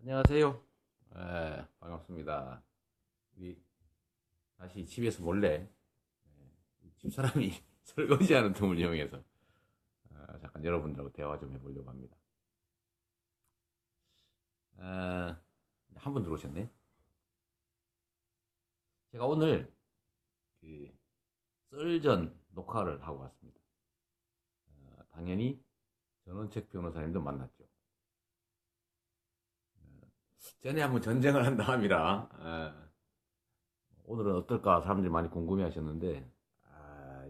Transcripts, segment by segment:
안녕하세요. 반갑습니다. 우리 다시 집에서 몰래 집사람이 설거지하는 틈을 이용해서 잠깐 여러분들하고 대화 좀 해보려고 합니다. 어, 한 분 들어오셨네. 제가 오늘 그 썰전 녹화를 하고 왔습니다. 당연히 전원책 변호사님도 만났죠. 전에 한번 전쟁을 한 다음이라 오늘은 어떨까 사람들이 많이 궁금해 하셨는데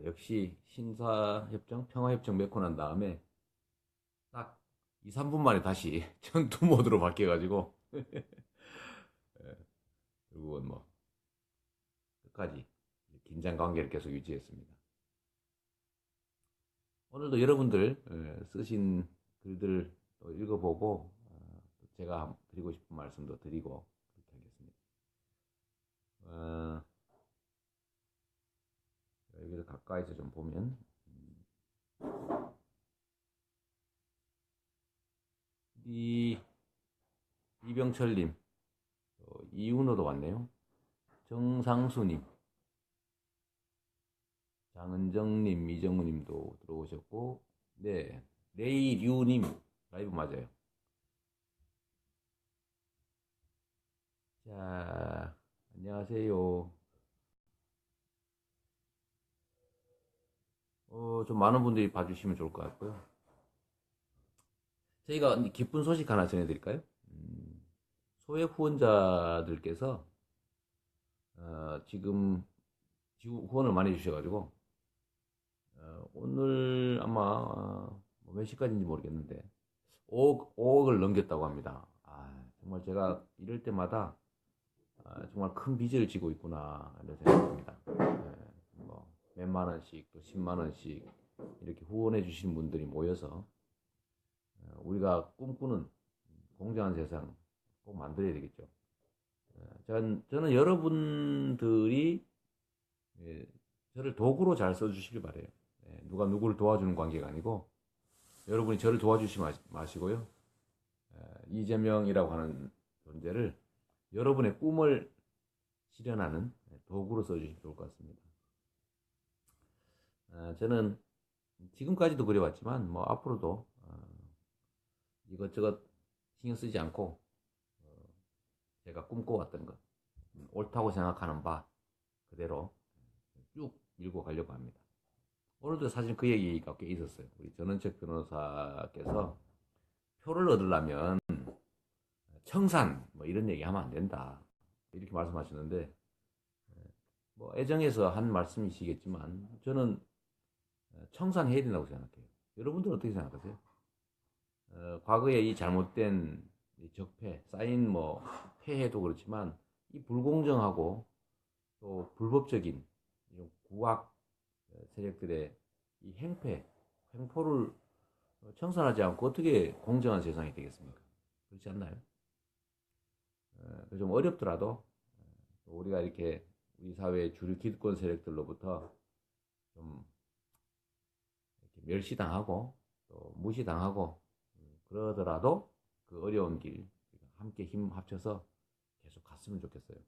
역시 신사협정, 평화협정 맺고 난 다음에 딱 2, 3분 만에 다시 전투 모드로 바뀌어가지고 결국은 뭐 끝까지 긴장 관계를 계속 유지했습니다. 오늘도 여러분들 쓰신 글들 읽어보고 제가 드리고 싶은 말씀도 드리고 그렇게 하겠습니다. 어, 여기를 가까이서 좀 보면 이 이병철님, 이윤호도 왔네요. 정상수님, 장은정님, 이정우님도 들어오셨고, 네, 레이류님 라이브 맞아요. 자, 안녕하세요. 좀 많은 분들이 봐주시면 좋을 것 같고요. 저희가 기쁜 소식 하나 전해드릴까요? 소액 후원자들께서 지금 후원을 많이 해주셔가지고 오늘 아마 몇 시까지인지 모르겠는데 5억을 넘겼다고 합니다. 정말 제가 이럴 때마다 정말 큰 빚을 지고 있구나 이런 생각입니다. 뭐 몇만 원씩 또 10만 원씩 이렇게 후원해 주신 분들이 모여서 우리가 꿈꾸는 공정한 세상 꼭 만들어야 되겠죠. 저는 여러분들이 저를 도구로 잘 써주시길 바래요. 누가 누구를 도와주는 관계가 아니고 여러분이 저를 도와주지 마시고요. 이재명이라고 하는 존재를 여러분의 꿈을 실현하는 도구로 써주시면 좋을 것 같습니다. 저는 지금까지도 그래왔지만 뭐 앞으로도 이것저것 신경 쓰지 않고 제가 꿈꿔왔던 것 옳다고 생각하는 바 그대로 쭉 밀고 가려고 합니다. 오늘도 사실 그 얘기가 꽤 있었어요. 우리 전원책 변호사께서 표를 얻으려면 청산 뭐 이런 얘기 하면 안 된다 이렇게 말씀하셨는데 뭐 애정에서 한 말씀이시겠지만 저는 청산해야 된다고 생각해요. 여러분들은 어떻게 생각하세요? 과거에 이 잘못된 적폐, 쌓인 뭐 폐해도 그렇지만 이 불공정하고 또 불법적인 이런 구악 세력들의 이 횡포를 청산하지 않고 어떻게 공정한 세상이 되겠습니까? 그렇지 않나요? 좀 어렵더라도 우리가 이렇게 우리 사회의 주류 기득권 세력들로부터 좀 멸시당하고 또 무시당하고 그러더라도 그 어려운 길 함께 힘 합쳐서 계속 갔으면 좋겠어요.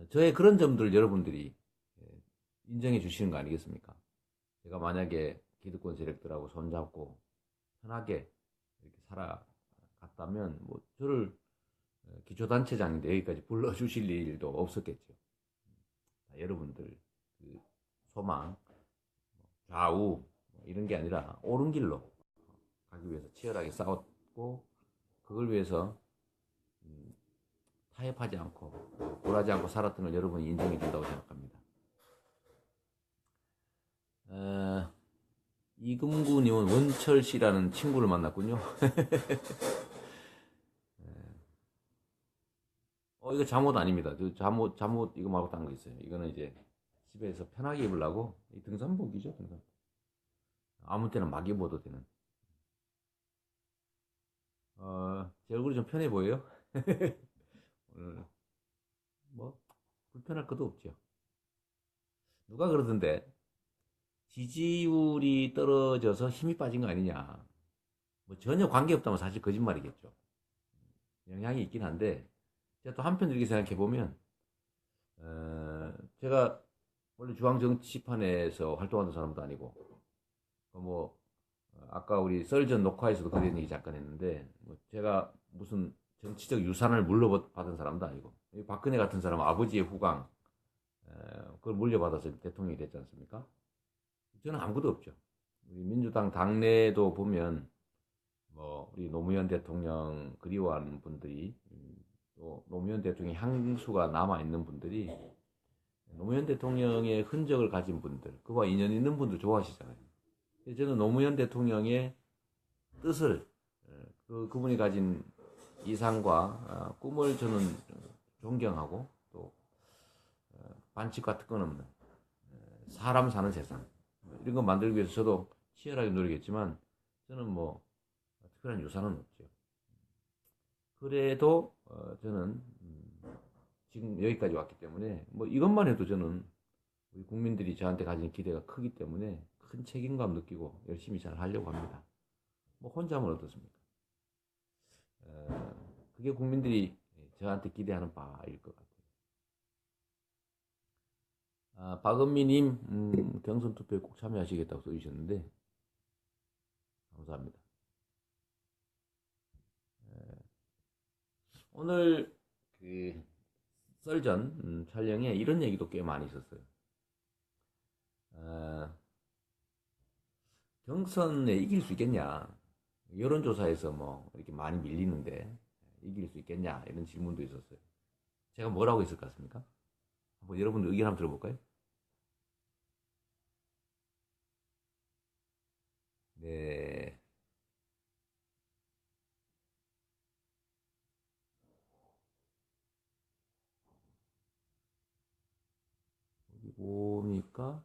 저의 그런 점들 여러분들이 인정해 주시는 거 아니겠습니까? 제가 만약에 기득권 세력들하고 손잡고 편하게 이렇게 살아갔다면 뭐 저를 기초단체장인데 여기까지 불러주실 일도 없었겠죠. 여러분들 그 소망, 좌우 이런 게 아니라 옳은 길로 가기 위해서 치열하게 싸웠고 그걸 위해서 타협하지 않고 굴하지 않고 살았던 걸 여러분이 인정해 준다고 생각합니다. 이금구님은 원철 씨라는 친구를 만났군요. 이거 잠옷 아닙니다. 잠옷 이거 말고 다른 거 있어요. 이거는 이제 집에서 편하게 입으려고 등산복이죠, 등산. 아무 때나 막 입어도 되는. 제 얼굴이 좀 편해 보여요? 오늘 뭐 불편할 것도 없죠. 누가 그러던데 지지율이 떨어져서 힘이 빠진 거 아니냐. 뭐 전혀 관계없다면 사실 거짓말이겠죠. 영향이 있긴 한데, 제가 또 한편 이렇게 생각해 보면, 제가 원래 중앙 정치판에서 활동하는 사람도 아니고, 뭐, 아까 우리 썰전 녹화에서도 그런 얘기 잠깐 했는데, 뭐 제가 무슨 정치적 유산을 물려받은 사람도 아니고, 이 박근혜 같은 사람은 아버지의 후광, 그걸 물려받아서 대통령이 됐지 않습니까? 저는 아무것도 없죠. 우리 민주당 당내도 보면, 뭐, 우리 노무현 대통령 그리워하는 분들이, 또 노무현 대통령 향수가 남아있는 분들이, 노무현 대통령의 흔적을 가진 분들, 그와 인연 있는 분들 좋아하시잖아요. 저는 노무현 대통령의 뜻을, 그분이 가진 이상과 꿈을 저는 존경하고, 또 반칙과 특권 없는 사람 사는 세상, 이런 거 만들기 위해서 저도 치열하게 노력했지만, 저는 뭐 특별한 유산은 없죠. 그래도 저는 지금 여기까지 왔기 때문에 뭐 이것만 해도 저는 우리 국민들이 저한테 가진 기대가 크기 때문에 큰 책임감 느끼고 열심히 잘 하려고 합니다. 뭐 혼자 하면 어떻습니까? 그게 국민들이 저한테 기대하는 바일 것 같아요. 박은미님, 경선 투표에 꼭 참여하시겠다고 써주셨는데 감사합니다. 오늘 그 썰전 촬영에 이런 얘기도 꽤 많이 있었어요. 경선에 이길 수 있겠냐? 여론조사에서 뭐 이렇게 많이 밀리는데 이길 수 있겠냐? 이런 질문도 있었어요. 제가 뭐라고 했을 것 같습니까? 한번 여러분들 의견 한번 들어볼까요? 네. 여기 보니까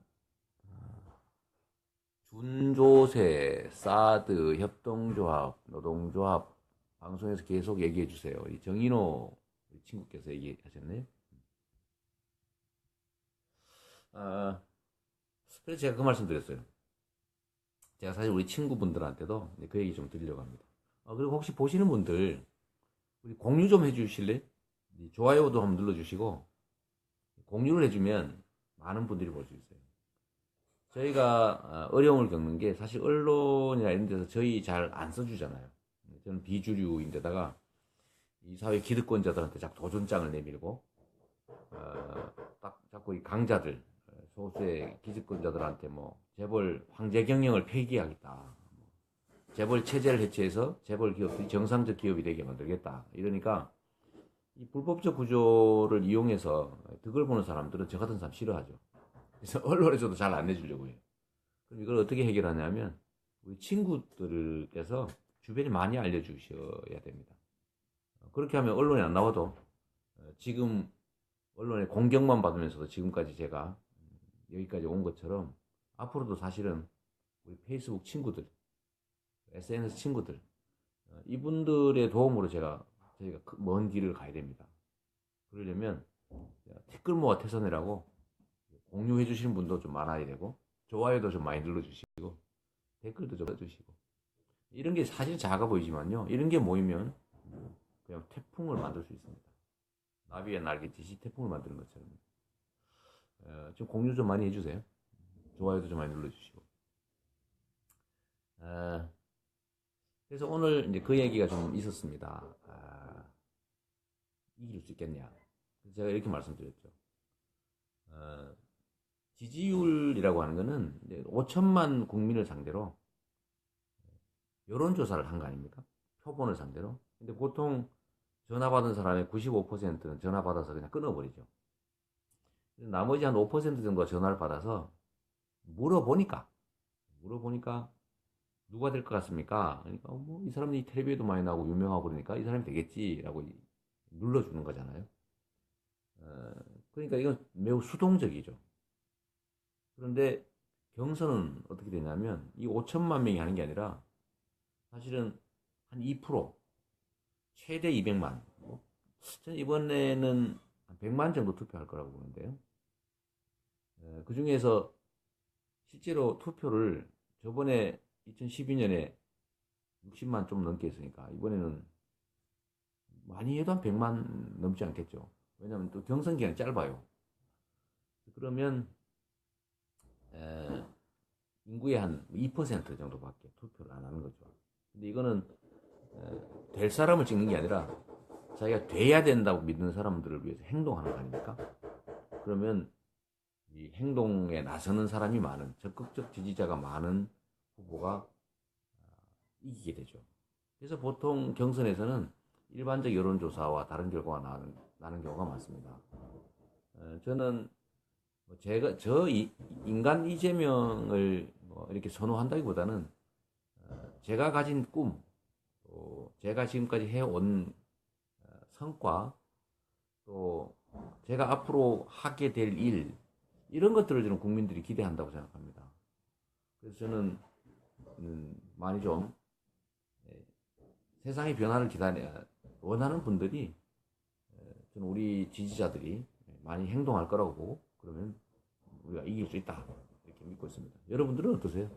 준조세, 사드, 협동조합, 노동조합 방송에서 계속 얘기해 주세요. 이 정인호 친구께서 얘기하셨네요. 그래서 제가 그 말씀 드렸어요. 제가 사실 우리 친구분들한테도 그 얘기 좀 드리려고 합니다. 그리고 혹시 보시는 분들 우리 공유 좀 해주실래요? 좋아요도 한번 눌러주시고 공유를 해주면 많은 분들이 볼 수 있어요. 저희가 어려움을 겪는 게 사실 언론이나 이런 데서 저희 잘 안 써주잖아요. 저는 비주류인데다가 이 사회 기득권자들한테 자꾸 도전장을 내밀고 딱 자꾸 이 강자들 소수의 기득권자들한테 뭐 재벌 황제 경영을 폐기하겠다. 재벌 체제를 해체해서 재벌 기업들이 정상적 기업이 되게 만들겠다. 이러니까 이 불법적 구조를 이용해서 득을 보는 사람들은 저 같은 사람 싫어하죠. 그래서 언론에서도 잘 안 내주려고 해요. 그럼 이걸 어떻게 해결하냐면 우리 친구들께서 주변에 많이 알려주셔야 됩니다. 그렇게 하면 언론에 안 나와도 지금 언론의 공격만 받으면서도 지금까지 제가 여기까지 온 것처럼 앞으로도 사실은 우리 페이스북 친구들, SNS 친구들 이분들의 도움으로 저희가 먼 길을 가야 됩니다. 그러려면 댓글 모아 태선이라고 공유해 주시는 분도 좀 많아야 되고 좋아요도 좀 많이 눌러주시고 댓글도 좀 써주시고 이런 게 사실 작아 보이지만요. 이런 게 모이면 그냥 태풍을 만들 수 있습니다. 나비의 날개짓이 태풍을 만드는 것처럼. 좀 공유 좀 많이 해주세요. 좋아요도 좀 많이 눌러주시고. 그래서 오늘 이제 그 얘기가 좀 있었습니다. 이길 수 있겠냐. 제가 이렇게 말씀드렸죠. 지지율이라고 하는 거는 5천만 국민을 상대로 여론조사를 한 거 아닙니까? 표본을 상대로. 근데 보통 전화 받은 사람의 95%는 전화 받아서 그냥 끊어버리죠. 나머지 한 5% 정도가 전화를 받아서 물어보니까 누가 될 것 같습니까? 그러니까 뭐 이 사람이 텔레비에도 많이 나오고 유명하고 그러니까 이 사람이 되겠지라고 눌러주는 거잖아요. 그러니까 이건 매우 수동적이죠. 그런데 경선은 어떻게 되냐면 이 5천만 명이 하는 게 아니라 사실은 한 2%, 최대 200만. 저는 이번에는 100만 정도 투표할 거라고 보는데요. 그 중에서 실제로 투표를 저번에 2012년에 60만 좀 넘게 했으니까 이번에는 많이 해도 한 100만 넘지 않겠죠. 왜냐하면 또 경선 기간이 짧아요. 그러면 인구의 한 2% 정도밖에 투표를 안 하는 거죠. 근데 이거는 될 사람을 찍는 게 아니라 자기가 돼야 된다고 믿는 사람들을 위해서 행동하는 거 아닙니까? 그러면 이 행동에 나서는 사람이 많은, 적극적 지지자가 많은 후보가 이기게 되죠. 그래서 보통 경선에서는 일반적 여론조사와 다른 결과가 나는 경우가 많습니다. 저는 인간 이재명을 뭐 이렇게 선호한다기보다는 제가 가진 꿈, 또 제가 지금까지 해온 성과, 또 제가 앞으로 하게 될 일, 이런 것들을 저는 국민들이 기대한다고 생각합니다. 그래서 저는 많이 좀 세상의 변화를 원하는 분들이 저는 우리 지지자들이 많이 행동할 거라고 보고 그러면 우리가 이길 수 있다 이렇게 믿고 있습니다. 여러분들은 어떠세요?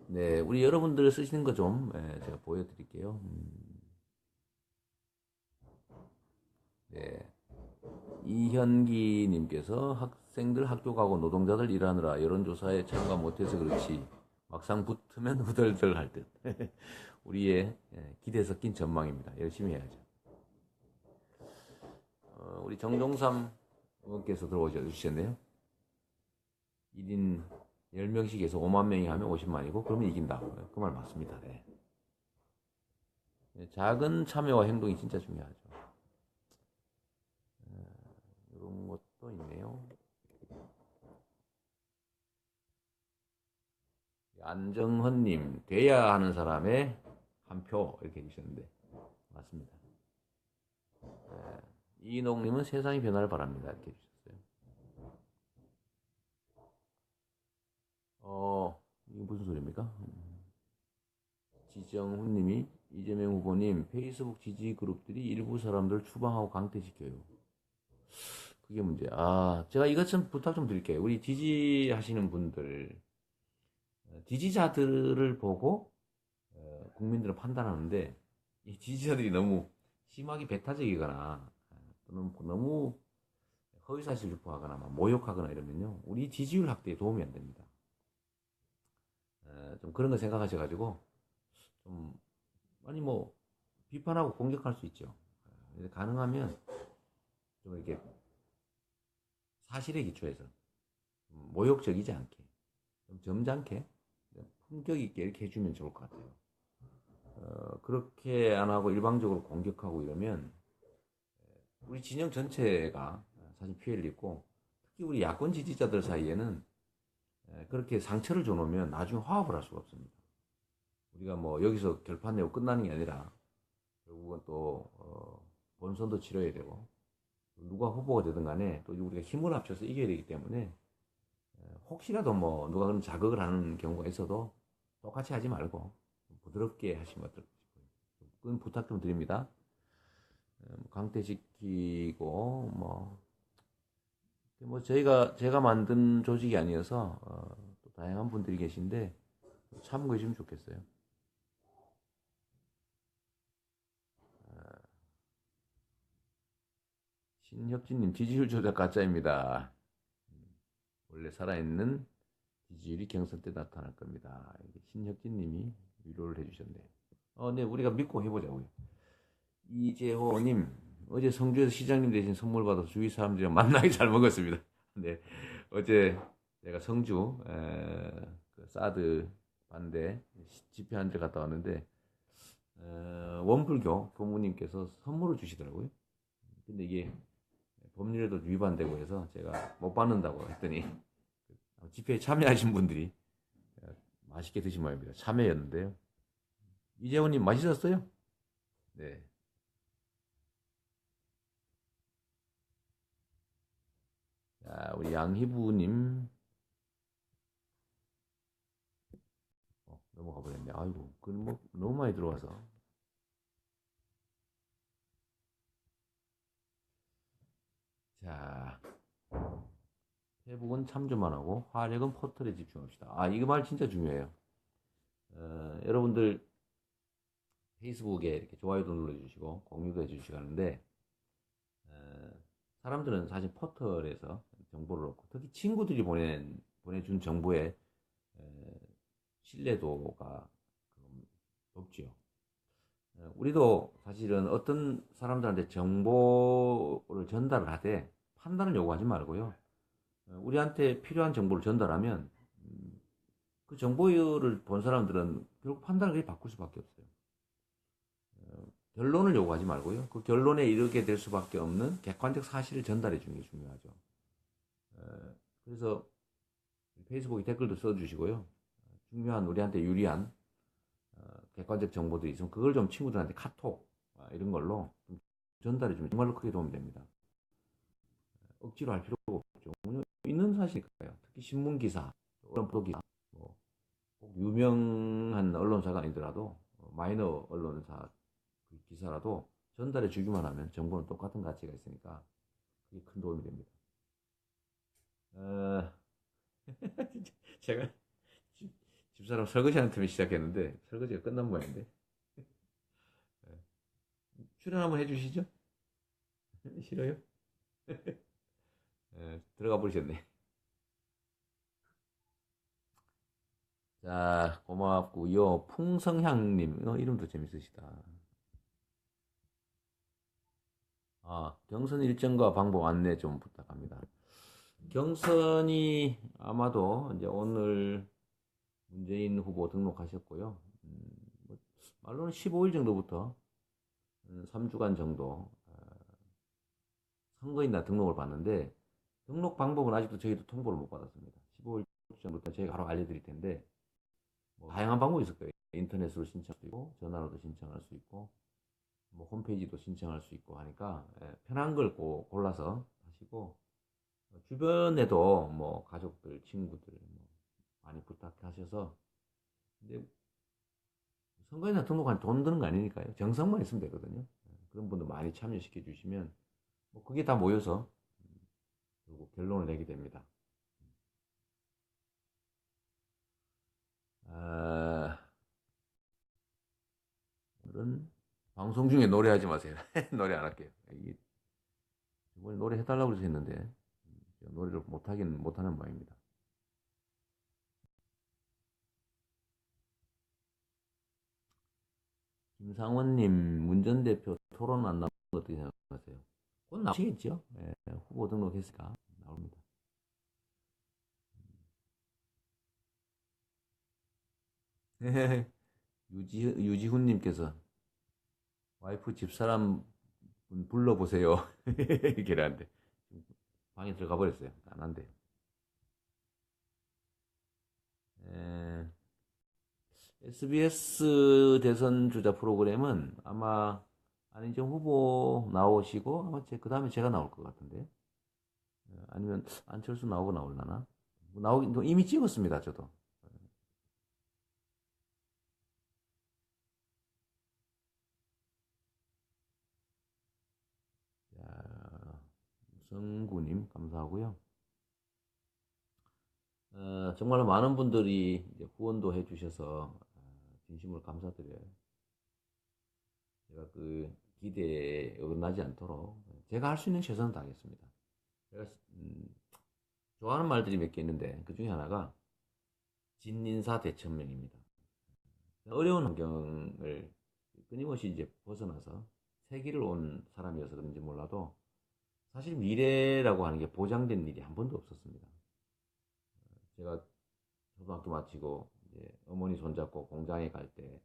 네, 우리 여러분들 쓰시는 거 좀 제가 보여드릴게요. 네, 이현기님께서 학생들 학교 가고 노동자들 일하느라 여론조사에 참가 못해서 그렇지 막상 붙으면 후덜덜 할 듯. 우리의 기대 섞인 전망입니다. 열심히 해야죠. 우리 정종삼 의원께서 들어오셔 주셨네요. 1인 10명씩 해서 5만 명이 하면 50만이고 그러면 이긴다. 그 말 맞습니다. 네. 작은 참여와 행동이 진짜 중요하죠. 이런 것도 있네요. 안정헌님, 돼야 하는 사람의 한 표 이렇게 해주셨는데 맞습니다. 이인옥님은 세상의 변화를 바랍니다 이렇게 해주셨어요. 이게 무슨 소리입니까? 지정훈님이 이재명 후보님 페이스북 지지 그룹들이 일부 사람들 추방하고 강퇴시켜요. 그게 문제야. 제가 이것 좀 부탁 좀 드릴게요. 우리 지지하시는 분들, 지지자들을 보고 국민들은 판단하는데 이 지지자들이 너무 심하게 배타적이거나 또는 너무 허위사실 유포하거나 모욕하거나 이러면요 우리 지지율 확대에 도움이 안 됩니다. 좀 그런 거 생각하셔가지고 좀 아니 뭐 비판하고 공격할 수 있죠. 가능하면 좀 이렇게 사실에 기초해서 모욕적이지 않게 좀 점잖게 품격 있게 이렇게 해주면 좋을 것 같아요. 그렇게 안 하고 일방적으로 공격하고 이러면 우리 진영 전체가 사실 피해를 입고 특히 우리 야권 지지자들 사이에는 그렇게 상처를 줘놓으면 나중에 화합을 할 수가 없습니다. 우리가 뭐 여기서 결판 내고 끝나는 게 아니라 결국은 또 본선도 치러야 되고 누가 후보가 되든 간에 또 우리가 힘을 합쳐서 이겨야 되기 때문에 혹시라도 뭐 누가 그런 자극을 하는 경우가 있어도 똑같이 하지 말고 부드럽게 하시면 어떨까 싶어요. 그건 부탁 좀 드립니다. 강퇴시키고 뭐 제가 만든 조직이 아니어서 또 다양한 분들이 계신데 참고해 주시면 좋겠어요. 신혁진님 지지율 조작 가짜입니다. 원래 살아있는 지지율이 경선 때 나타날 겁니다. 신혁진님이 위로를 해주셨네요. 네, 우리가 믿고 해보자고요. 이재호님, 어제 성주에서 시장님 대신 선물 받아서 주위 사람들이랑 만나게 잘 먹었습니다. 네, 어제 제가 성주 그 사드 반대 집회한 데 갔다 왔는데 원불교 교무님께서 선물을 주시더라고요. 근데 이게 법률에도 위반되고 해서 제가 못 받는다고 했더니 집회에 참여하신 분들이 맛있게 드신 모양입니다. 참여였는데요. 이재호님 맛있었어요? 네. 자, 우리 양희부님. 넘어가 버렸네. 아이고, 그건 뭐 너무 많이 들어와서. 자, 회복은 참조만 하고 화력은 포털에 집중합시다. 이거 말 진짜 중요해요. 여러분들 페이스북에 이렇게 좋아요도 눌러주시고 공유도 해주시고 하는데 사람들은 사실 포털에서 정보를 얻고 특히 친구들이 보내준 정보에 신뢰도가 높지요. 우리도 사실은 어떤 사람들한테 정보를 전달을 하되 판단을 요구하지 말고요. 우리한테 필요한 정보를 전달하면 그 정보를 본 사람들은 결국 판단을 그렇게 바꿀 수밖에 없어요. 결론을 요구하지 말고요. 그 결론에 이르게 될 수밖에 없는 객관적 사실을 전달해 주는 게 중요하죠. 그래서 페이스북에 댓글도 써주시고요. 중요한 우리한테 유리한 객관적 정보들이 있으면 그걸 좀 친구들한테 카톡 이런 걸로 좀 전달해 주면 정말로 크게 도움이 됩니다. 억지로 할 필요가 없죠. 있는 사실이니까요. 특히 신문 기사, 보도 기사, 꼭 유명한 언론사가 아니더라도 마이너 언론사 기사라도 전달해 주기만 하면 정보는 똑같은 가치가 있으니까 그게 큰 도움이 됩니다. 제가 집사람 설거지하는 틈에 시작했는데 설거지가 끝난 모양인데 출연 한번 해주시죠? 싫어요? 들어가 버리셨네. 자, 고맙고요. 풍성향님, 이름도 재밌으시다. 경선 일정과 방법 안내 좀 부탁합니다. 경선이 아마도 이제 오늘 문재인 후보 등록하셨고요. 말로는 15일 정도부터 3주간 정도 선거인단 등록을 받는데 등록 방법은 아직도 저희도 통보를 못 받았습니다. 15일 전부터 저희가 바로 알려드릴 텐데 다양한 방법이 있을 거예요. 인터넷으로 신청할 수 있고 전화로도 신청할 수 있고 홈페이지도 신청할 수 있고 하니까 편한 걸 골라서 하시고 주변에도 가족들, 친구들 많이 부탁하셔서 근데 선거인단 등록하면 돈 드는 거 아니니까요. 정성만 있으면 되거든요. 그런 분들 많이 참여시켜 주시면 그게 다 모여서 결국 결론을 내게 됩니다. 오늘은 방송 중에 노래하지 마세요. 노래 안 할게요. 이번에 노래 해달라고 그래서 했는데 노래를 못하는 모양입니다. 김상원님, 문 전 대표 토론 안 나오는 거 어떻게 생각하세요? 곧 나오시겠죠? 후보 등록했으니까 나옵니다. 유지훈님께서 와이프 집사람 불러보세요. 이렇게 하는데 방에 들어가 버렸어요. 안 한대요. SBS 대선 주자 프로그램은 아마 안희정 후보 나오시고 아마 그 다음에 제가 나올 것 같은데 아니면 안철수 나오고 나올라나? 나오긴 이미 찍었습니다. 저도. 자, 성구님 감사하고요. 정말 많은 분들이 이제 후원도 해주셔서 진심으로 감사드려요. 제가 그 기대에 어긋나지 않도록 제가 할 수 있는 최선을 다하겠습니다. 제가 좋아하는 말들이 몇 개 있는데 그 중에 하나가 진인사 대천명입니다. 어려운 환경을 끊임없이 이제 벗어나서 세기를 온 사람이어서 그런지 몰라도 사실 미래라고 하는 게 보장된 일이 한 번도 없었습니다. 제가 초등학교 마치고 이제 어머니 손잡고 공장에 갈 때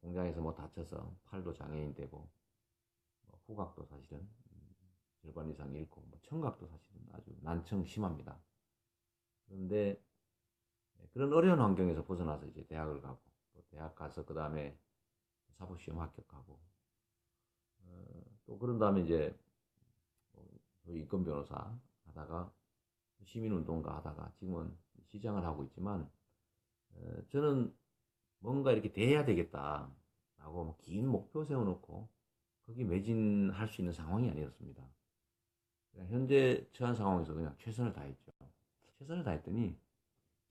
공장에서 다쳐서 팔도 장애인 되고 후각도 사실은 절반 이상 잃고 청각도 사실은 아주 난청 심합니다. 그런데 그런 어려운 환경에서 벗어나서 이제 대학을 가고 또 대학 가서 그 다음에 사법시험 합격하고 또 그런 다음에 이제 인권 변호사 하다가 시민운동가 하다가 지금은 시장을 하고 있지만 저는 뭔가 이렇게 돼야 되겠다라고 긴 목표 세워놓고 거기 매진할 수 있는 상황이 아니었습니다. 현재 처한 상황에서 그냥 최선을 다했죠. 최선을 다했더니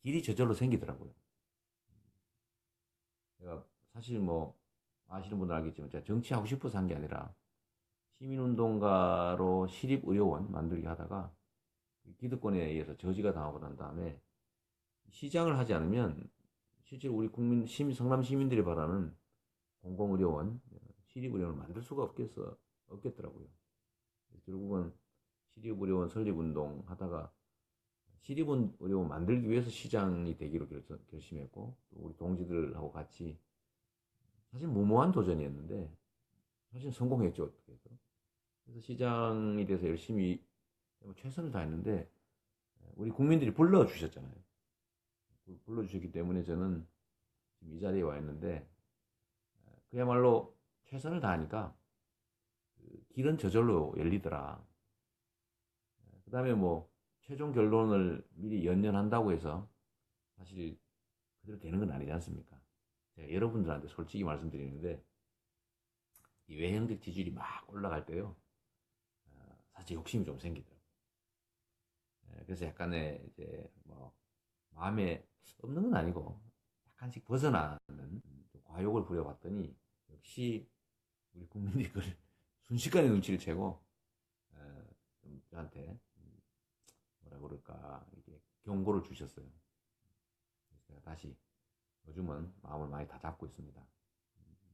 길이 저절로 생기더라고요. 제가 사실 아시는 분들 알겠지만 제가 정치하고 싶어서 한 게 아니라 시민운동가로 시립의료원 만들기 하다가 기득권에 의해서 저지가 당하고 난 다음에 시장을 하지 않으면 실제로 우리 성남 시민들이 바라는 공공의료원, 시립의료원을 만들 수가 없겠더라고요. 결국은 시립의료원 설립운동 하다가 시립의료원 만들기 위해서 시장이 되기로 결심했고, 또 우리 동지들하고 같이 사실 무모한 도전이었는데 사실 성공했죠, 어떻게 해서. 그래서 시장이 돼서 열심히 최선을 다했는데 우리 국민들이 불러주셨잖아요. 불러주셨기 때문에 저는 지금 이 자리에 와 있는데, 그야말로 최선을 다하니까 길은 저절로 열리더라. 그 다음에 뭐 최종 결론을 미리 연연한다고 해서 사실 그대로 되는 건 아니지 않습니까? 제가 여러분들한테 솔직히 말씀드리는데 이 외형적 지지율이 막 올라갈 때요, 사실 욕심이 좀 생기더라고요. 그래서 약간의 이제 뭐 마음에 없는 건 아니고 약간씩 벗어나는 과욕을 부려봤더니 역시 우리 국민들이 그걸 순식간에 눈치를 채고 좀 저한테 뭐라 그럴까 이게 경고를 주셨어요. 그래서 제가 다시 요즘은 마음을 많이 다잡고 있습니다.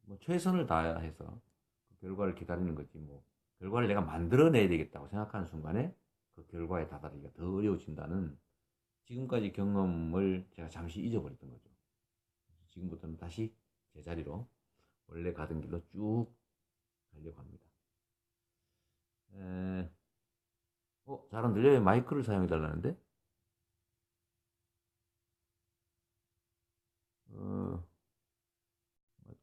뭐 최선을 다해서 그 결과를 기다리는 거지, 뭐 결과를 내가 만들어내야 되겠다고 생각하는 순간에 그 결과에 다다르기가 더 어려워진다는 지금까지 경험을 제가 잠시 잊어버렸던 거죠. 지금부터는 다시 제자리로 원래 가던 길로 쭉 가려고 합니다. 잘 안 들려요? 마이크를 사용해 달라는데? 어,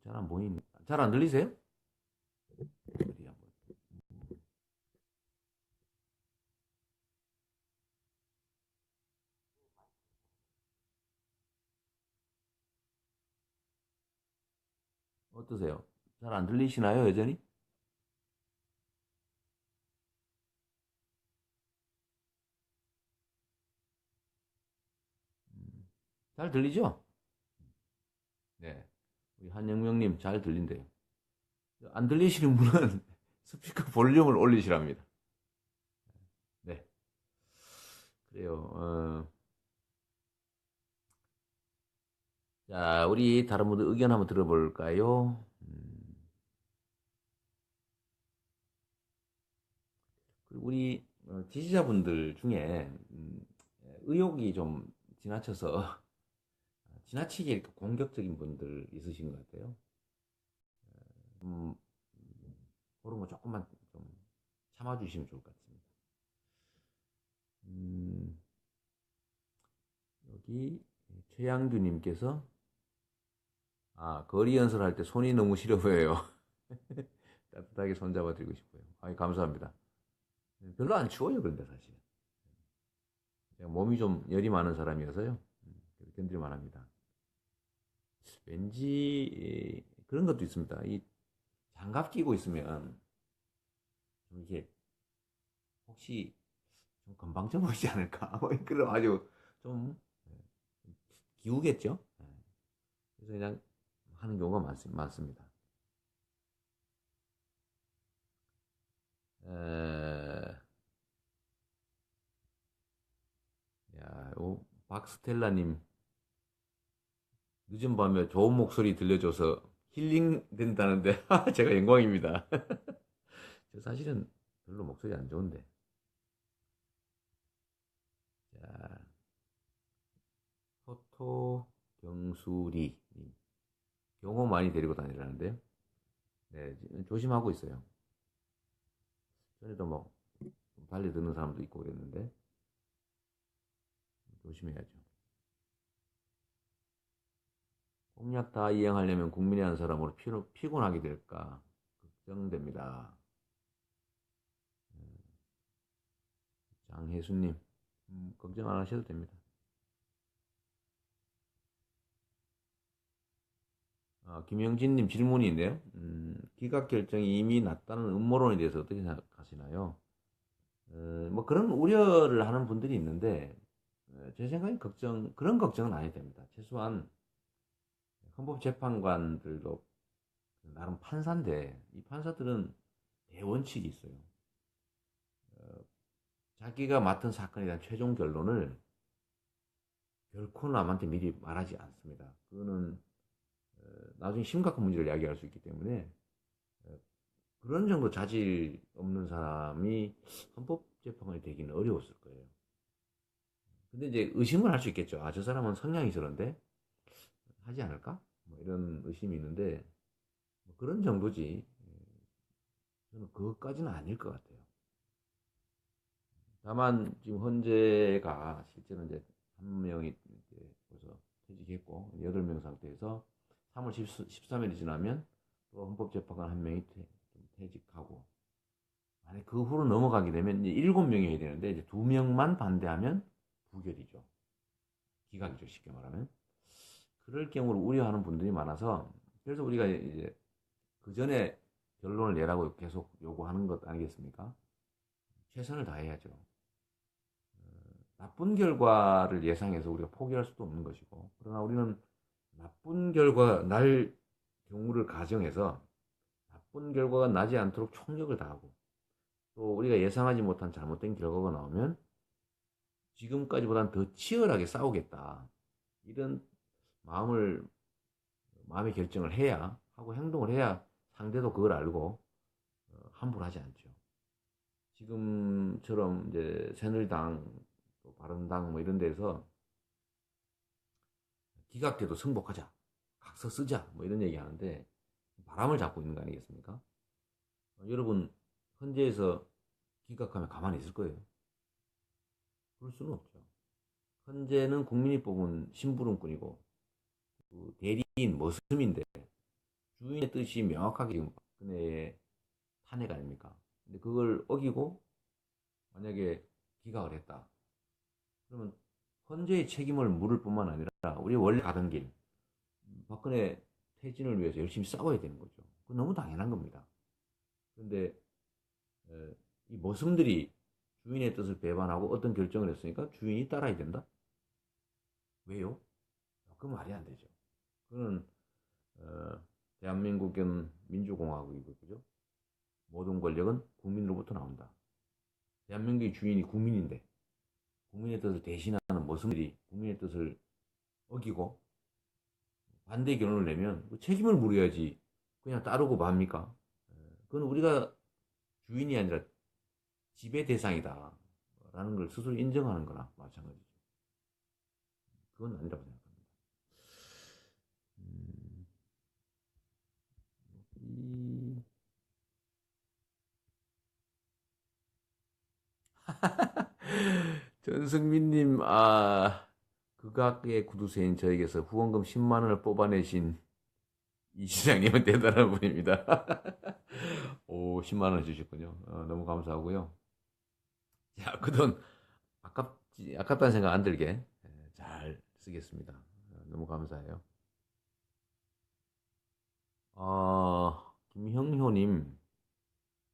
잘 안 보이네. 잘 안 들리세요? 어디 한번. 어떠세요? 잘 안 들리시나요, 여전히? 잘 들리죠? 네. 우리 한영명님 잘 들린대요. 안 들리시는 분은 스피커 볼륨을 올리시랍니다. 네. 그래요. 자, 우리 다른 분들 의견 한번 들어볼까요? 그리고 우리 지지자분들 중에 의욕이 좀 지나쳐서 지나치게 이렇게 공격적인 분들 있으신 것 같아요. 음, 그런 거 조금만 좀 참아주시면 좋을 것 같습니다. 음, 여기 최양규님께서 거리 연설할 때 손이 너무 시려 보여요. 따뜻하게 손잡아 드리고 싶어요. 감사합니다. 별로 안 추워요, 그런데 사실. 제가 몸이 좀 열이 많은 사람이어서요. 견딜만 합니다. 왠지 그런 것도 있습니다. 이 장갑 끼고 있으면 좀 이게 혹시 좀 건방져 보이지 않을까? 뭐 그런 아주 좀 기우겠죠? 그래서 그냥 하는 경우가 많습니다. 에, 박스텔라님, 늦은 밤에 좋은 목소리 들려줘서 힐링 된다는데, 제가 영광입니다. 저 사실은 별로 목소리 안 좋은데. 자, 토토 경수리 경호 많이 데리고 다니라는데요. 네, 조심하고 있어요. 전에도 뭐 달려드는 사람도 있고 그랬는데 조심해야죠. 공약 다 이행하려면 국민의 한 사람으로 피곤하게 될까 걱정됩니다. 장혜수님, 걱정 안 하셔도 됩니다. 김영진님 질문이 있네요. 기각 결정이 이미 났다는 음모론에 대해서 어떻게 생각하시나요? 뭐 그런 우려를 하는 분들이 있는데 제 생각엔 그런 걱정은 안 해도 됩니다. 최소한 헌법재판관들도 나름 판사인데 이 판사들은 대원칙이 있어요. 어, 자기가 맡은 사건에 대한 최종 결론을 결코 남한테 미리 말하지 않습니다. 그거는 나중에 심각한 문제를 야기할 수 있기 때문에 그런 정도 자질 없는 사람이 헌법재판관이 되기는 어려웠을 거예요. 근데 이제 의심을 할 수 있겠죠. 아, 저 사람은 성향이 저런데 하지 않을까? 뭐 이런 의심이 있는데 뭐 그런 정도지. 저는 그것까지는 아닐 것 같아요. 다만 지금 헌재가 실제로 이제 한 명이 이제 벌써 퇴직했고 8명 상태에서 3월 13일이 지나면 또 헌법재판관 한 명이 퇴직하고 만약 그 후로 넘어가게 되면 이제 7명이 해야 되는데 이제 2명만 반대하면 부결이죠. 기각이죠. 쉽게 말하면. 그럴 경우를 우려하는 분들이 많아서 그래서 우리가 이제 그 전에 결론을 내라고 계속 요구하는 것 아니겠습니까? 최선을 다해야죠. 나쁜 결과를 예상해서 우리가 포기할 수도 없는 것이고, 그러나 우리는 나쁜 결과 날 경우를 가정해서 나쁜 결과가 나지 않도록 총력을 다하고, 또 우리가 예상하지 못한 잘못된 결과가 나오면 지금까지보다는 더 치열하게 싸우겠다. 이런 마음을, 마음의 결정을 해야 하고 행동을 해야 상대도 그걸 알고 함부로 하지 않죠. 지금처럼 이제 새누리당, 또 바른당 뭐 이런 데서 기각돼도 승복하자, 각서 쓰자 뭐 이런 얘기 하는데 바람을 잡고 있는 거 아니겠습니까? 여러분 헌재에서 기각하면 가만히 있을 거예요? 그럴 수는 없죠. 헌재는 국민이 뽑은 심부름꾼이고 그 대리인 머슴인데 주인의 뜻이 명확하게 지금 박근혜의 탄핵 아닙니까? 근데 그걸 어기고 만약에 기각을 했다. 그러면 헌재의 책임을 물을 뿐만 아니라 우리 원래 가던 길 박근혜 퇴진을 위해서 열심히 싸워야 되는 거죠. 그건 너무 당연한 겁니다. 그런데 이 모성들이 주인의 뜻을 배반하고 어떤 결정을 했으니까 주인이 따라야 된다? 왜요? 그 말이 안 되죠. 그거는 어, 대한민국은 민주공화국이고 그죠? 모든 권력은 국민으로부터 나온다. 대한민국의 주인이 국민인데 국민의 뜻을 대신하는 모성들이 국민의 뜻을 어기고 반대 결론을 내면 그 책임을 물어야지 그냥 따르고 맙니까? 그건 우리가 주인이 아니라 지배 대상이다. 라는 걸 스스로 인정하는 거나 마찬가지죠. 그건 아니라고 생각합니다. 음, 이... 전승민님, 극악의 구두쇠인 저에게서 후원금 10만 원을 뽑아내신 이 시장님은 대단한 분입니다. 오, 10만 원 주셨군요. 너무 감사하고요. 자, 그 돈 아깝다는 생각 안 들게 잘 쓰겠습니다. 너무 감사해요. 김형효님,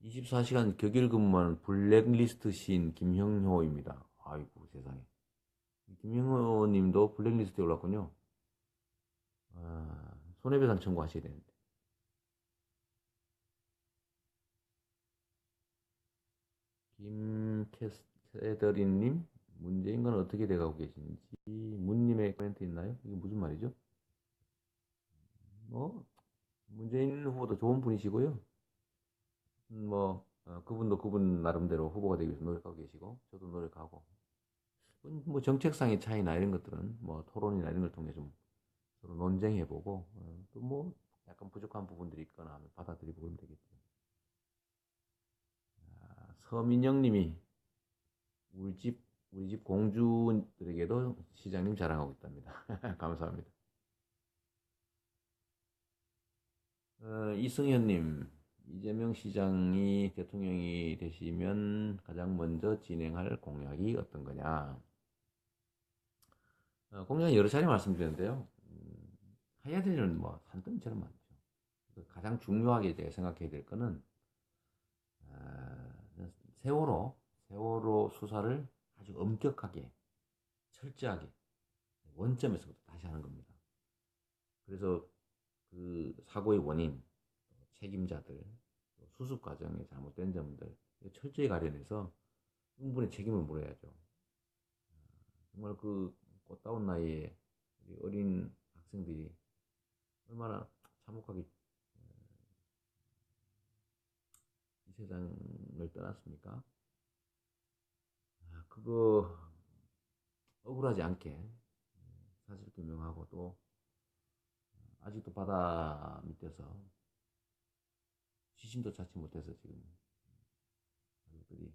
24시간 격일 근무하는 블랙리스트 시인 김형효입니다. 아이고, 세상에. 김형효님도 블랙리스트에 올랐군요. 손해배상 청구하셔야 되는데. 김캐서린님, 문재인 건 어떻게 돼가고 계신지, 문님의 코멘트 있나요? 이게 무슨 말이죠? 뭐, 문재인 후보도 좋은 분이시고요. 그분도 그분 나름대로 후보가 되기 위해서 노력하고 계시고, 저도 노력하고, 뭐 정책상의 차이나 이런 것들은 뭐 토론이나 이런 걸 통해 좀 서로 논쟁해보고, 또 뭐 약간 부족한 부분들이 있거나 하면 받아들이고 그러면 되겠죠. 서민영님이 우리 집 공주들에게도 시장님 자랑하고 있답니다. 감사합니다. 이승현님, 이재명 시장이 대통령이 되시면 가장 먼저 진행할 공약이 어떤 거냐? 공약은 여러 차례 말씀드렸는데요. 해야 될 일은 뭐 산더미처럼 많죠. 가장 중요하게 제가 생각해야 될 거는 세월호 수사를 아주 엄격하게, 철저하게, 원점에서부터 다시 하는 겁니다. 그래서 그 사고의 원인, 책임자들, 또 수습 과정에 잘못된 점들 철저히 가려내서 충분히 책임을 물어야죠. 정말 그 꽃다운 나이에 우리 어린 학생들이 얼마나 참혹하게 이 세상을 떠났습니까? 그거 억울하지 않게 사실 규명하고 또 아직도 바다 밑에서 시신도 찾지 못해서 지금 가족들이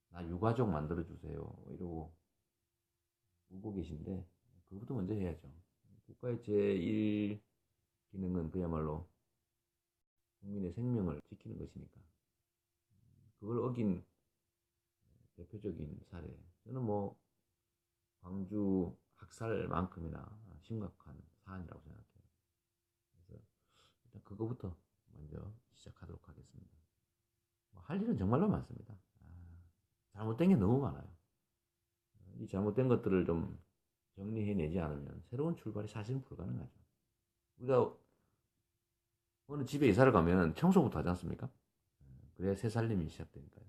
나 유가족 만들어 주세요 이러고 울고 계신데 그것도 먼저 해야죠. 국가의 제1 기능은 그야말로 국민의 생명을 지키는 것이니까 그걸 어긴 대표적인 사례 저는 뭐 광주 학살만큼이나 심각한 사안이라고 생각해요. 그래서 일단 그거부터 먼저 시작하도록 하겠습니다. 뭐할 일은 정말로 많습니다. 잘못된 게 너무 많아요. 이 잘못된 것들을 좀 정리해내지 않으면 새로운 출발이 사실은 불가능하죠. 우리가 어느 집에 이사를 가면 청소부터 하지 않습니까? 그래야 새 살림이 시작되니까요.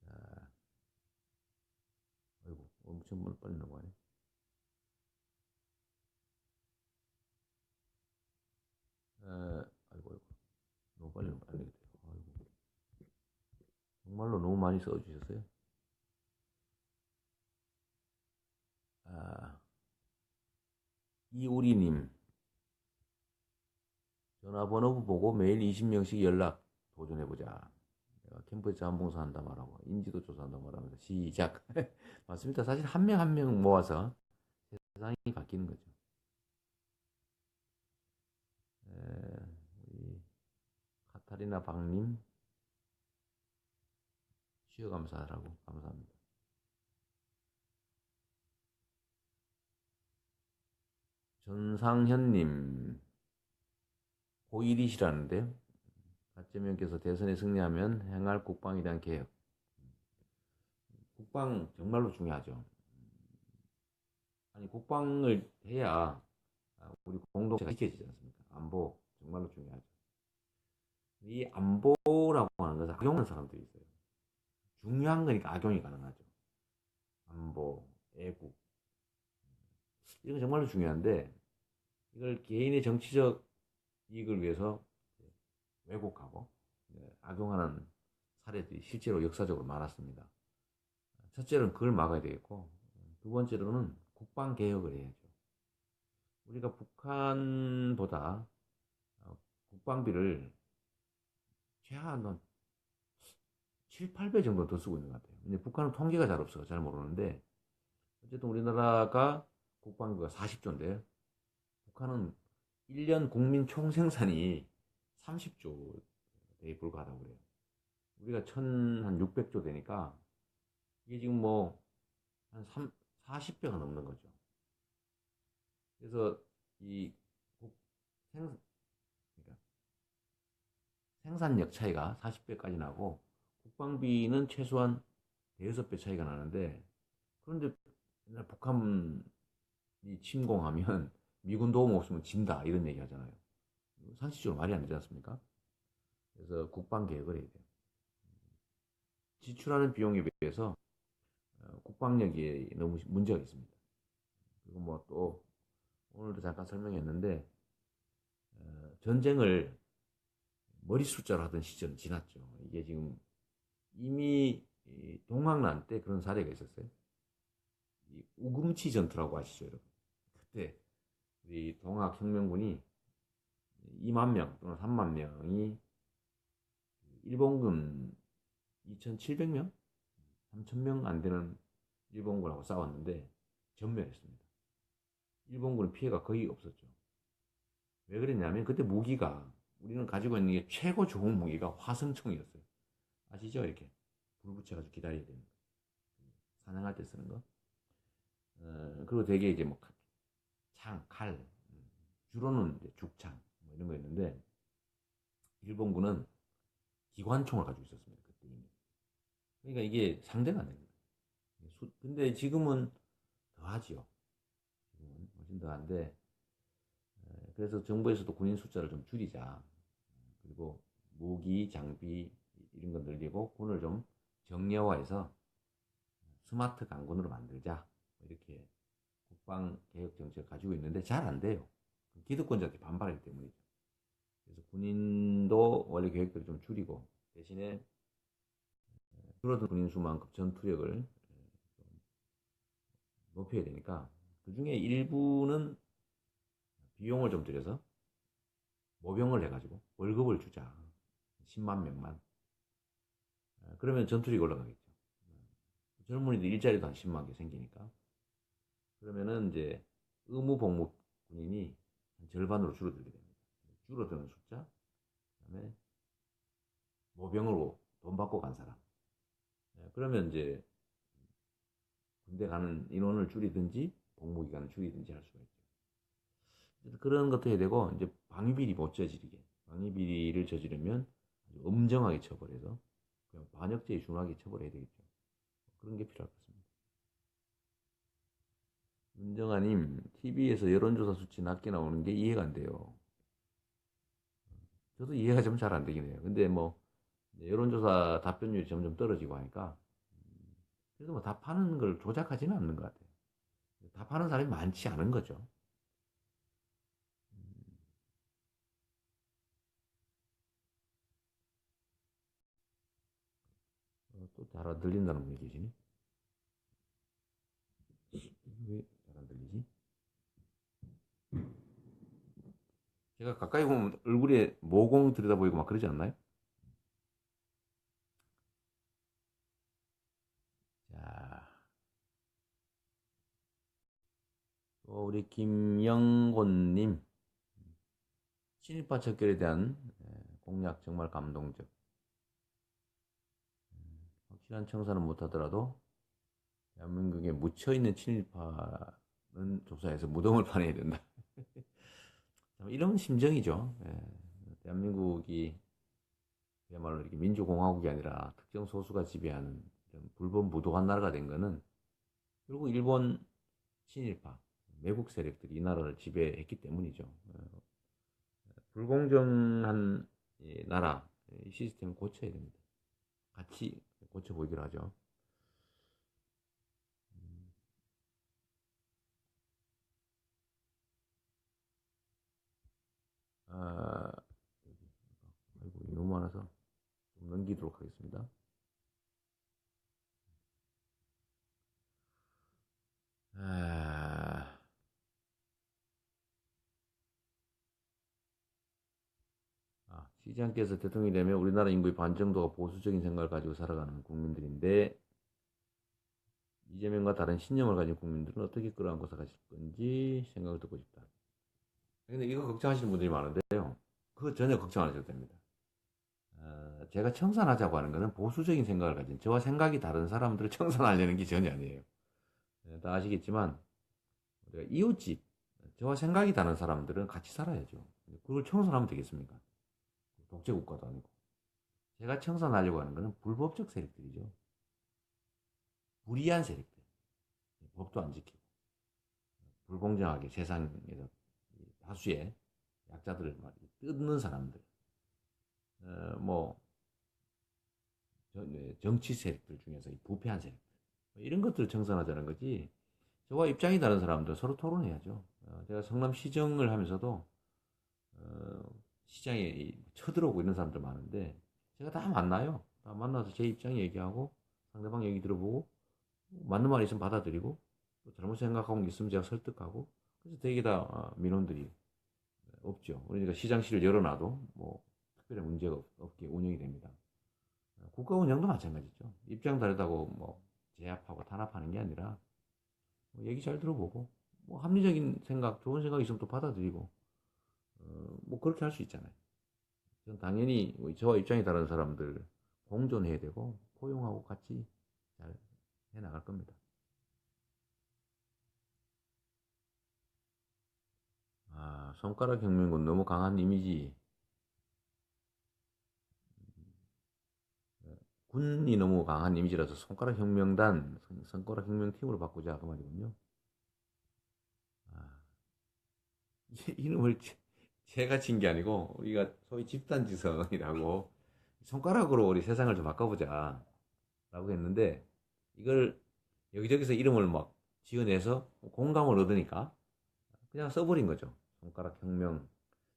자, 아이고, 엄청 빨리 넘어가네. 아이고, 아이고, 너무 빨리 안 되겠다. 아이고, 정말로 너무 많이 써주셨어요. 아, 이우리님, 전화번호 보고 매일 20명씩 연락 도전해보자. 내가 캠프에 자원봉사 한다 말하고 인지도 조사한다 말하면서 시작. 맞습니다. 사실 한 명 한 명 모아서 세상이 바뀌는 거죠. 우리 카타리나 박님 쉬어 감사라고 감사합니다. 전상현님 고1이시라는데요. 가재명께서 대선에 승리하면 행할 국방에 대한 개혁. 국방 정말로 중요하죠. 아니 국방을 해야 우리 공동체가 지켜지지 않습니까? 안보 정말로 중요하죠. 이 안보라고 하는 것은 악용하는 사람들이 있어요. 중요한 거니까 악용이 가능하죠. 안보, 애국 이건 정말로 중요한데 이걸 개인의 정치적 이익을 위해서 왜곡하고 악용하는 사례들이 실제로 역사적으로 많았습니다. 첫째로는 그걸 막아야 되겠고 두 번째로는 국방 개혁을 해야죠. 우리가 북한보다 국방비를 최하한 7, 8배 정도 더 쓰고 있는 것 같아요. 근데 북한은 통계가 잘 없어서 잘 모르는데 어쨌든 우리나라가 국방비가 40조인데 북한은 1년 국민 총생산이 30조에 불과하다고 그래요. 우리가 1,600조 되니까 이게 지금 뭐 한 40배가 넘는 거죠. 그래서 이 생, 그러니까 생산력 차이가 40배까지 나고 국방비는 최소한 대여섯 배 차이가 나는데 그런데 옛날 북한이 침공하면 미군 도움 없으면 진다 이런 얘기 하잖아요. 상식적으로 말이 안 되지 않습니까? 그래서 국방 개혁을 해야 돼요. 지출하는 비용에 비해서 국방력이 너무 문제가 있습니다. 그리고 뭐 또 오늘도 잠깐 설명했는데 전쟁을 머리 숫자로 하던 시절은 지났죠. 이게 지금 이미 동학난 때 그런 사례가 있었어요. 이 우금치 전투라고 아시죠, 여러분? 그때 우리 동학혁명군이 2만 명 또는 3만 명이 일본군 2,700명? 3,000명 안 되는 일본군하고 싸웠는데 전멸했습니다. 일본군은 피해가 거의 없었죠. 왜 그랬냐면 그때 무기가 우리는 가지고 있는 게 최고 좋은 무기가 화성총이었어요. 아시죠? 이렇게 불 붙여가지고 기다려야 되는 거. 사냥할 때 쓰는 거. 그리고 되게 이제 뭐 창, 칼, 주로는 이제 죽창 뭐 이런 거 있는데 일본군은 기관총을 가지고 있었습니다. 그때 이미. 그러니까 이게 상대가 안 됩니다. 근데 지금은 더하지요. 지금은 훨씬 더한데 그래서 정부에서도 군인 숫자를 좀 줄이자. 그리고 무기, 장비 이런 거 늘리고 군을 좀 정예화해서 스마트 강군으로 만들자. 이렇게 국방 개혁 정책을 가지고 있는데 잘 안 돼요. 기득권자들이 반발하기 때문이죠. 그래서 군인도 원래 계획대로 좀 줄이고 대신에 줄어든 군인 수만큼 전투력을 높여야 되니까 그 중에 일부는 비용을 좀 들여서 모병을 해가지고 월급을 주자. 10만 명만. 그러면 전투력이 올라가겠죠. 젊은이들 일자리도 한 10만 개 생기니까. 그러면은 이제 의무 복무 군인이 한 절반으로 줄어들게 됩니다. 줄어드는 숫자, 그다음에 모병으로 돈 받고 간 사람. 그러면 이제 군대 가는 인원을 줄이든지 복무 기간을 줄이든지 할 수가 있죠. 그런 것도 해야 되고 이제 방위비리 못 저지르게. 방위비리를 저지르면 아주 엄정하게 처벌해서 그냥 반역죄에 준하게 처벌해야 되겠죠. 그런 게 필요할 것 같습니다. 윤정아님, TV에서 여론조사 수치 낮게 나오는 게 이해가 안 돼요. 저도 이해가 좀 잘 안 되긴 해요. 근데 뭐, 여론조사 답변율이 점점 떨어지고 하니까, 그래도 뭐 답하는 걸 조작하지는 않는 것 같아요. 답하는 사람이 많지 않은 거죠. 또 잘 안 들린다는 분이 계시네. 왜 잘 안 들리지? 제가 가까이 보면 얼굴에 모공 들여다보이고 막 그러지 않나요? 자, 또 우리 김영곤님, 친일파 척결에 대한 공약 정말 감동적. 확실한 청산은 못하더라도 대한민국에 묻혀있는 친일파는 조사해서 무덤을 파내야 된다. 이런 심정이죠. 대한민국이 그야말로 이렇게 민주공화국이 아니라 특정 소수가 지배하는 불법무도한 나라가 된 거는 결국 일본 친일파, 매국 세력들이 이 나라를 지배했기 때문이죠. 불공정한 나라, 이 시스템을 고쳐야 됩니다. 같이 고쳐보기로 하죠. 아, 아이고, 너무 많아서 좀 넘기도록 하겠습니다. 아, 시장께서 대통령이 되면 우리나라 인구의 반 정도가 보수적인 생각을 가지고 살아가는 국민들인데 이재명과 다른 신념을 가진 국민들은 어떻게 끌어안고 살아가실 건지 생각을 듣고 싶다. 근데 이거 걱정하시는 분들이 많은데요. 그거 전혀 걱정 안 하셔도 됩니다. 제가 청산하자고 하는 것은 보수적인 생각을 가진 저와 생각이 다른 사람들을 청산하려는 게 전혀 아니에요. 다 아시겠지만 우리가 이웃집 저와 생각이 다른 사람들은 같이 살아야죠. 그걸 청산하면 되겠습니까? 독재국가도 아니고. 제가 청산하려고 하는 것은 불법적 세력들이죠. 불이한 세력들. 법도 안 지키고 불공정하게 세상에서 다수의 약자들을 막 뜯는 사람들. 뭐 정치 세력들 중에서 부패한 세력들. 이런 것들을 청산하자는 거지. 저와 입장이 다른 사람들 서로 토론해야죠. 제가 성남시정을 하면서도 시장에 쳐들어오고 있는 사람들 많은데 제가 다 만나요. 다 만나서 제 입장 얘기하고 상대방 얘기 들어보고 맞는 말 있으면 받아들이고 또 잘못 생각하고 있으면 제가 설득하고 그래서 되게 다 민원들이 없죠. 그러니까 시장실을 열어놔도 뭐 특별한 문제가 없게 운영이 됩니다. 국가 운영도 마찬가지죠. 입장 다르다고 뭐 제압하고 탄압하는 게 아니라 뭐 얘기 잘 들어보고 뭐 합리적인 생각, 좋은 생각 있으면 또 받아들이고 뭐 그렇게 할 수 있잖아요. 전 당연히 저와 입장이 다른 사람들 공존해야 되고 포용하고 같이 잘 해나갈 겁니다. 손가락 혁명군 너무 강한 이미지. 군이 너무 강한 이미지라서 손가락 혁명단, 손가락 혁명팀으로 바꾸자 그 말이군요. 아, 이름을 제가 친 게 아니고 우리가 소위 집단지성이라고 손가락으로 우리 세상을 좀 바꿔보자 라고 했는데 이걸 여기저기서 이름을 막 지어내서 공감을 얻으니까 그냥 써버린 거죠. 손가락 혁명.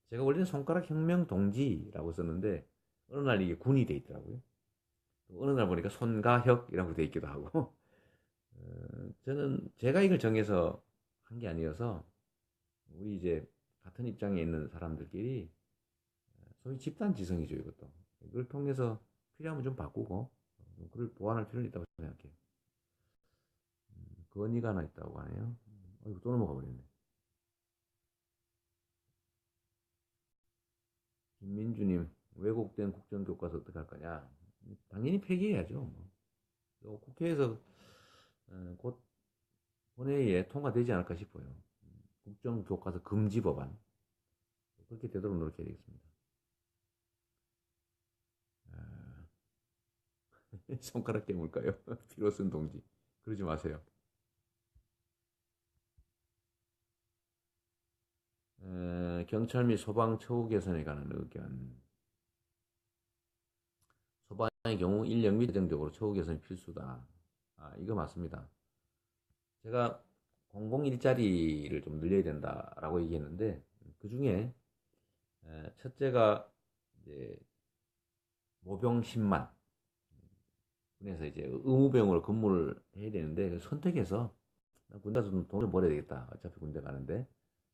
제가 원래는 손가락 혁명 동지라고 썼는데 어느 날 이게 군이 돼 있더라고요. 어느 날 보니까 손가혁이라고 돼 있기도 하고 저는 제가 이걸 정해서 한 게 아니어서 우리 이제 같은 입장에 있는 사람들끼리 소위 집단 지성이죠 이것도. 이걸 통해서 필요하면 좀 바꾸고 그걸 보완할 필요는 있다고 생각해요. 건의가 하나 있다고 하네요. 이거 또 넘어가 버렸네. 김민주님, 왜곡된 국정교과서 어떻게 할 거냐? 당연히 폐기해야죠. 국회에서 곧 본회의에 통과되지 않을까 싶어요. 국정교과서 금지 법안 그렇게 되도록 노력해야 되겠습니다. 손가락 깨물까요? 피로슨 동지 그러지 마세요. 경찰 및 소방 처우 개선에 관한 의견. 소방의 경우 인력 및 재정적으로 처우 개선이 필수다. 이거 맞습니다. 제가 공공 일자리를 좀 늘려야 된다라고 얘기했는데 그 중에 첫째가 이제 모병 10만 군에서 이제 의무병으로 근무를 해야 되는데 선택해서 군대 가서 돈을 벌어야 되겠다. 어차피 군대 가는데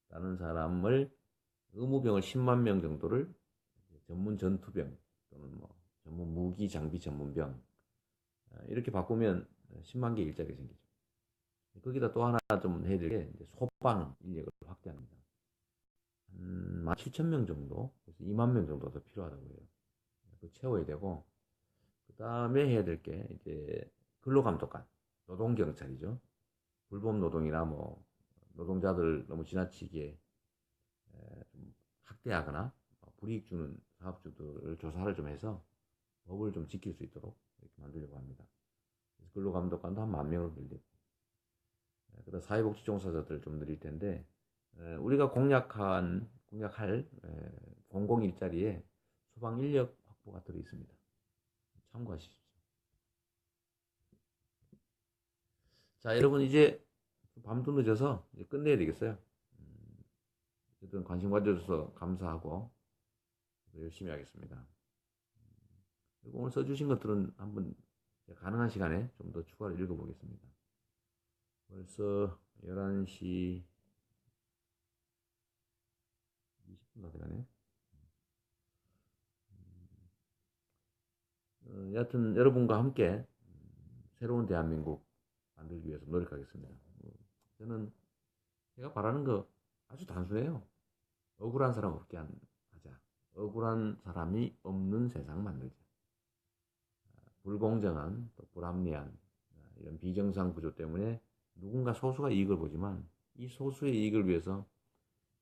다른 사람을 의무병을 10만 명 정도를 전문 전투병 또는 뭐 전문 무기 장비 전문병 이렇게 바꾸면 10만 개 일자리가 생기죠. 거기다 또 하나 좀 해야 될 게 소방 인력을 확대합니다. 17,000명 정도, 그래서 2만 명 정도 더 필요하다고 해요. 그 채워야 되고, 그 다음에 해야 될 게 이제 근로감독관, 노동경찰이죠. 불법 노동이나 뭐 노동자들 너무 지나치게 좀 학대하거나 불이익 주는 사업주들을 조사를 좀 해서 법을 좀 지킬 수 있도록 이렇게 만들려고 합니다. 그래서 근로감독관도 한 10,000명을 늘리고, 그다음 사회복지 종사자들 좀 늘릴 텐데 우리가 공약할 공공 일자리에 소방 인력 확보가 들어 있습니다. 참고하시죠. 자, 여러분 이제 밤도 늦어서 이제 끝내야 되겠어요. 어쨌든 관심 가져주셔서 감사하고 열심히 하겠습니다. 그리고 오늘 써주신 것들은 한번 가능한 시간에 좀 더 추가로 읽어보겠습니다. 벌써 11시 20분 다 돼가네. 여하튼 여러분과 함께 새로운 대한민국 만들기 위해서 노력하겠습니다. 저는 제가 바라는 거 아주 단순해요. 억울한 사람 없게 하자. 억울한 사람이 없는 세상 만들자. 불공정한, 또 불합리한 이런 비정상 구조 때문에 누군가 소수가 이익을 보지만 이 소수의 이익을 위해서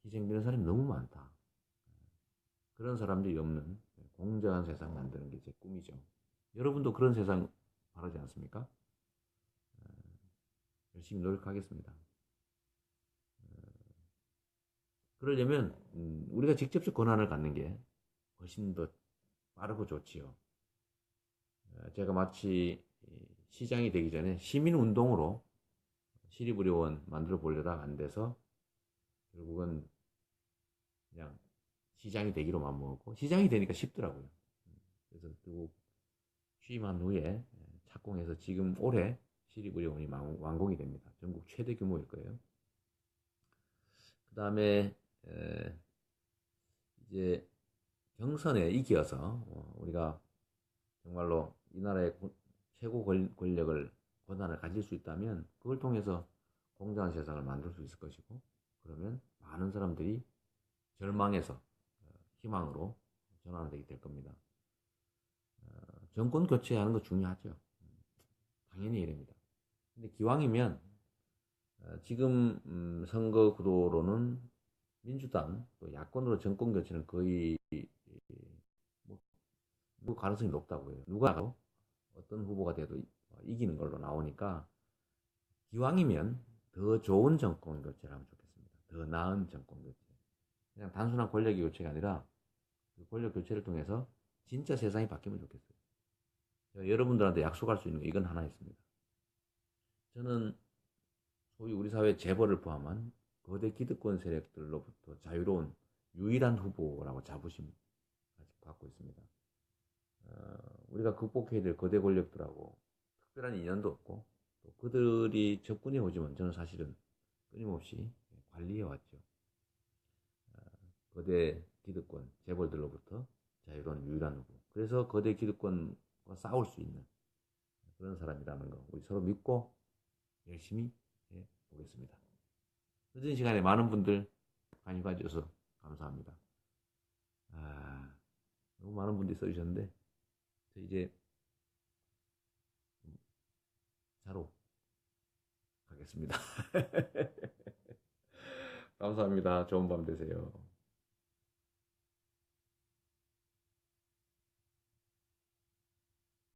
희생되는 사람이 너무 많다. 그런 사람들이 없는 공정한 세상 만드는 게 제 꿈이죠. 여러분도 그런 세상 바라지 않습니까? 열심히 노력하겠습니다. 그러려면 우리가 직접적 권한을 갖는 게 훨씬 더 빠르고 좋지요. 제가 마치 시장이 되기 전에 시민운동으로 시립의료원 만들어 보려다가 안 돼서 결국은 그냥 시장이 되기로 마음먹었고 시장이 되니까 쉽더라고요. 그래서 결국 취임한 후에 착공해서 지금 올해 시립의료원이 완공이 됩니다. 전국 최대 규모일 거예요. 그 다음에 이제 경선에 이겨서 우리가 정말로 이 나라의 최고 권력을 권한을 가질 수 있다면 그걸 통해서 공정한 세상을 만들 수 있을 것이고 그러면 많은 사람들이 절망에서 희망으로 전환되게 될 겁니다. 정권 교체하는 거 중요하죠. 당연히 이랍니다. 근데 기왕이면 지금 선거 구도로는 민주당 또 야권으로 정권 교체는 거의 뭐 가능성이 높다고 해요. 누가 어떤 후보가 돼도 이기는 걸로 나오니까 기왕이면 더 좋은 정권 교체를 하면 좋겠습니다. 더 나은 정권 교체. 그냥 단순한 권력의 교체가 아니라 그 권력 교체를 통해서 진짜 세상이 바뀌면 좋겠어요. 제가 여러분들한테 약속할 수 있는 거 이건 하나 있습니다. 저는 소위 우리 사회 재벌을 포함한 거대 기득권 세력들로부터 자유로운 유일한 후보라고 자부심 아직 갖고 있습니다. 우리가 극복해야 될 거대 권력들하고 특별한 인연도 없고 또 그들이 접근해 오지만 저는 사실은 끊임없이 관리해 왔죠. 거대 기득권 재벌들로부터 자유로운 유일한 후보. 그래서 거대 기득권과 싸울 수 있는 그런 사람이라는 거 우리 서로 믿고 열심히 해 보겠습니다. 늦은 시간에 많은 분들 관심 가져서 감사합니다. 너무 많은 분들이 써주셨는데 저 이제 자러 가겠습니다. 감사합니다. 좋은 밤 되세요.